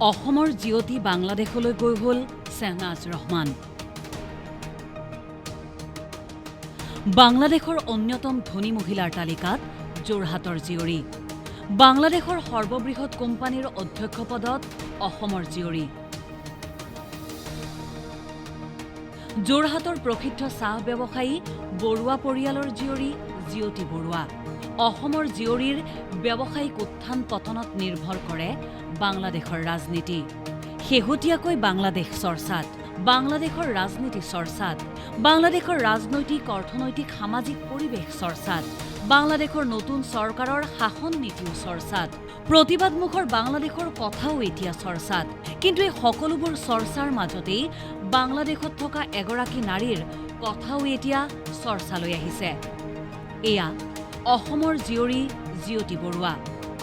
অসমৰ জিয়তি বাংলাদেশলৈ গৈ হ'ল শ্বাহনাজ ৰহমান। বাংলাদেশৰ অন্যতম ধনী মহিলাৰ তালিকাত যোৰহাটৰ জীয়ৰী। বাংলাদেশৰ সৰ্ববৃহৎ কোম্পানীৰ অধ্যক্ষ পদত অসমৰ জীয়ৰী। যোৰহাটৰ প্ৰসিদ্ধ চাহ ব্যৱসায়ী বৰুৱা পৰিয়ালৰ জীয়ৰী জিয়তি বৰুৱা। অসমৰ জীয়ৰীৰ ব্যৱসায়িক উত্থান পতনত নিৰ্ভৰ কৰে বাংলাদেশৰ ৰাজনীতি। শেহতীয়াকৈ বাংলাদেশ চৰ্চাত, বাংলাদেশৰ ৰাজনীতি চৰ্চাত, বাংলাদেশৰ ৰাজনৈতিক অৰ্থনৈতিক সামাজিক পৰিৱেশ চৰ্চাত, বাংলাদেশৰ নতুন চৰকাৰৰ শাসন নীতিও চৰ্চাত, প্ৰতিবাদমুখৰ বাংলাদেশৰ কথাও এতিয়া চৰ্চাত। কিন্তু এই সকলোবোৰ চৰ্চাৰ মাজতেই বাংলাদেশত থকা এগৰাকী নাৰীৰ কথাও এতিয়া চৰ্চালৈ আহিছে। এয়া অসমৰ জীয়ৰী জিয়তি বৰুৱা।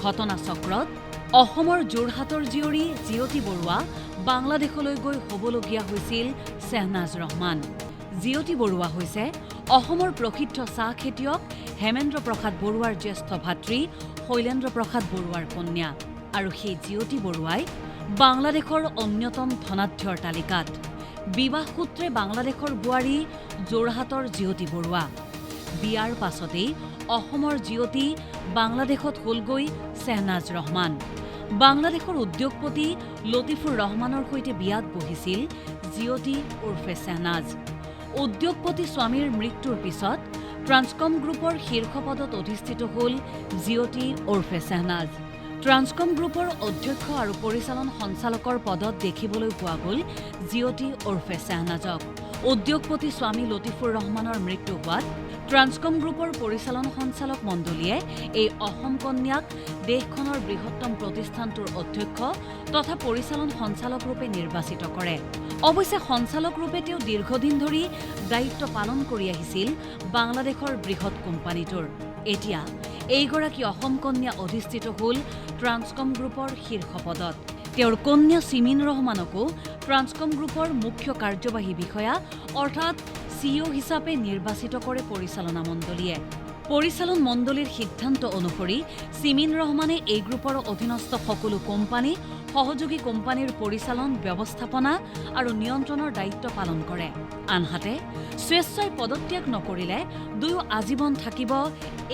ঘটনাচক্ৰত অসমৰ যোৰহাটৰ জীয়ৰী জিয়তি বৰুৱা বাংলাদেশলৈ গৈ হ'বলগীয়া হৈছিল শ্বাহনাজ ৰহমান। জিয়তি বৰুৱা হৈছে অসমৰ প্ৰসিদ্ধ চাহ খেতিয়ক হেমেন্দ্ৰ প্ৰসাদ বৰুৱাৰ জ্যেষ্ঠ ভাতৃ শৈলেন্দ্ৰ প্ৰসাদ বৰুৱাৰ কন্যা। আৰু সেই জিয়তি বৰুৱাই বাংলাদেশৰ অন্যতম ধনাঢ্যৰ তালিকাত। বিবাহ সূত্ৰে বাংলাদেশৰ বোৱাৰী যোৰহাটৰ জিয়তি বৰুৱা। বিয়াৰ পাছতেই অসমৰ জিয়তি বাংলাদেশত হ'লগৈ শ্বাহনাজ ৰহমান। বাংলাদেশৰ উদ্যোগপতি লতিফুৰ ৰহমানৰ সৈতে বিয়াত বহিছিল জিয়তি উৰ্ফে শ্বাহনাজ। উদ্যোগপতি স্বামীৰ মৃত্যুৰ পিছত ট্ৰান্সকম গ্ৰুপৰ শীৰ্ষ পদত অধিষ্ঠিত হ'ল জিয়তি উৰ্ফে শ্বাহনাজ। ট্ৰান্সকম গ্ৰুপৰ অধ্যক্ষ আৰু পৰিচালন সঞ্চালকৰ পদত দেখিবলৈ পোৱা গ'ল জিয়তি উৰ্ফে শ্বাহনাজক। উদ্যোগপতি স্বামী লতিফুৰ ৰহমানৰ মৃত্যু হোৱাত ট্ৰান্সকম গ্ৰুপৰ পৰিচালন সঞ্চালক মণ্ডলীয়ে এই অসম কন্যাক দেশখনৰ বৃহত্তম প্ৰতিষ্ঠানটোৰ অধ্যক্ষ তথা পৰিচালন সঞ্চালকৰূপে নিৰ্বাচিত কৰে। অৱশ্যে সঞ্চালকৰূপে তেওঁ দীৰ্ঘদিন ধৰি দায়িত্ব পালন কৰি আহিছিল বাংলাদেশৰ বৃহৎ কোম্পানীটোৰ। এতিয়া এইগৰাকী অসম কন্যা অধিষ্ঠিত হ'ল ট্ৰান্সকম গ্ৰুপৰ শীৰ্ষ পদত। তেওঁৰ কন্যা চিমিন ৰহমানকো ট্ৰান্সকম গ্ৰুপৰ মুখ্য কাৰ্যবাহী বিষয়া অৰ্থাৎ CEO হিচাপে নিৰ্বাচিত কৰে পৰিচালনা মণ্ডলীয়ে। পৰিচালন মণ্ডলীৰ সিদ্ধান্ত অনুসৰি চিমিন ৰহমানে এই গ্ৰুপৰ অধীনস্থ সকলো কোম্পানী, সহযোগী কোম্পানীৰ পৰিচালন, ব্যৱস্থাপনা আৰু নিয়ন্ত্ৰণৰ দায়িত্ব পালন কৰে। আনহাতে স্বেচ্ছাই পদত্যাগ নকৰিলে দুয়ো আজীৱন থাকিব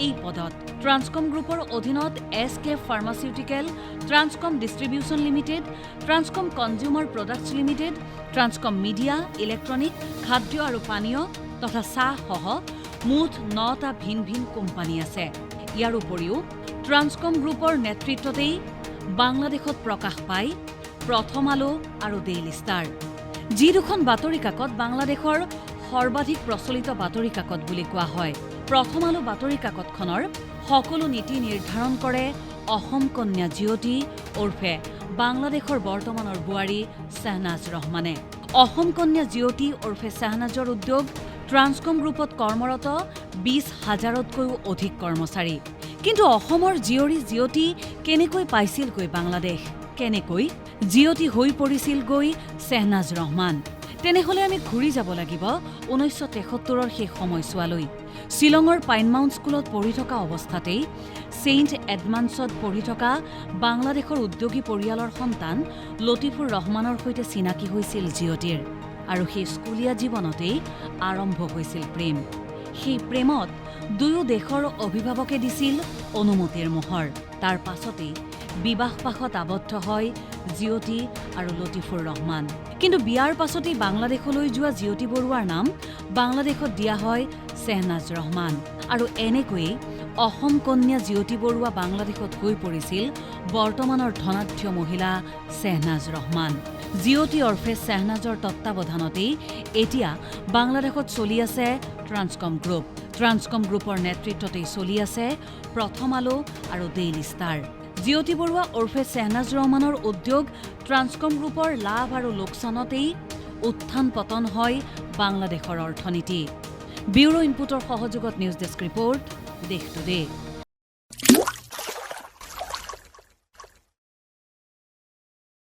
এই পদত। ট্ৰান্সকম গ্ৰুপৰ অধীনত SK pharmaceutical, Transcom distribution limited, Transcom consumer products limited, Transcom media, electronic, খাদ্য আৰু পানীয় তথা চাহসহ মুঠ 9টা ভিন ভিন কোম্পানী আছে। ইয়াৰ উপৰিও ট্ৰান্সকম গ্ৰুপৰ নেতৃত্বতেই বাংলাদেশত প্ৰকাশ পায় প্ৰথম আলো আৰু ডেইলী ষ্টাৰ, যি দুখন বাতৰি কাকত বাংলাদেশৰ সৰ্বাধিক প্ৰচলিত বাতৰি কাকত বুলি কোৱা হয়। প্ৰথম আলো বাতৰি কাকতখনৰ সকলো নীতি নিৰ্ধাৰণ কৰে অসম কন্যা জিয়তি উৰ্ফে বাংলাদেশৰ বৰ্তমানৰ বোৱাৰী শ্বাহনাজ ৰহমানে। অসম কন্যা জিয়তি উৰ্ফে শ্বাহনাজৰ উদ্যোগ ট্ৰান্সকম গ্ৰুপত কৰ্মৰত 20,000তকৈও অধিক কৰ্মচাৰী। কিন্তু অসমৰ জীয়ৰী জিয়তি কেনেকৈ পাইছিলগৈ বাংলাদেশ? কেনেকৈ জিয়তি হৈ পৰিছিলগৈ শ্বাহনাজ ৰহমান? তেনেহ'লে আমি ঘূৰি যাব লাগিব 1973ৰ সেই সময়ছোৱালৈ। শ্বিলঙৰ পাইনমাউণ্ট স্কুলত পঢ়ি থকা অৱস্থাতেই ছেইণ্ট এডমাণ্ডছত পঢ়ি থকা বাংলাদেশৰ উদ্যোগী পৰিয়ালৰ সন্তান লতিফুৰ ৰহমানৰ সৈতে চিনাকি হৈছিল জিয়তিৰ। আৰু সেই স্কুলীয়া জীৱনতেই আৰম্ভ হৈছিল প্ৰেম। সেই প্ৰেমত দুয়ো দেশৰ অভিভাৱকে দিছিল অনুমতিৰ মোহৰ। তাৰ পাছতেই বিবাহপাশত আবদ্ধ হয় জিয়তি আৰু লতিফুৰ ৰহমান। কিন্তু বিয়াৰ পাছতেই বাংলাদেশলৈ যোৱা জিয়তি বৰুৱাৰ নাম বাংলাদেশত দিয়া হয় শ্বাহনাজ ৰহমান। আৰু এনেকৈয়ে অসম কন্যা জিয়তি বৰুৱা বাংলাদেশত গৈ পৰিছিল বৰ্তমানৰ ধনাঢ্য মহিলা শ্বাহনাজ ৰহমান। জিয়তি অৰ্ফে শ্বাহনাজৰ তত্বাৱধানতেই এতিয়া বাংলাদেশত চলি আছে ট্ৰান্সকম গ্ৰুপ। ট্ৰান্সকম গ্ৰুপৰ নেতৃত্বতেই চলি আছে প্ৰথম আলো আৰু ডেইলী ষ্টাৰ। জিয়তি বৰুৱা উৰ্ফে শ্বাহনাজ ৰহমানৰ উদ্যোগ ট্ৰান্সকম গ্ৰুপৰ লাভ আৰু লোকচানতেই উত্থান পতন হয় বাংলাদেশৰ অৰ্থনীতি। ব্যুৰো ইনপুটৰ সহযোগত নিউজ ডেস্ক ৰিপৰ্ট, দেশ টুডে।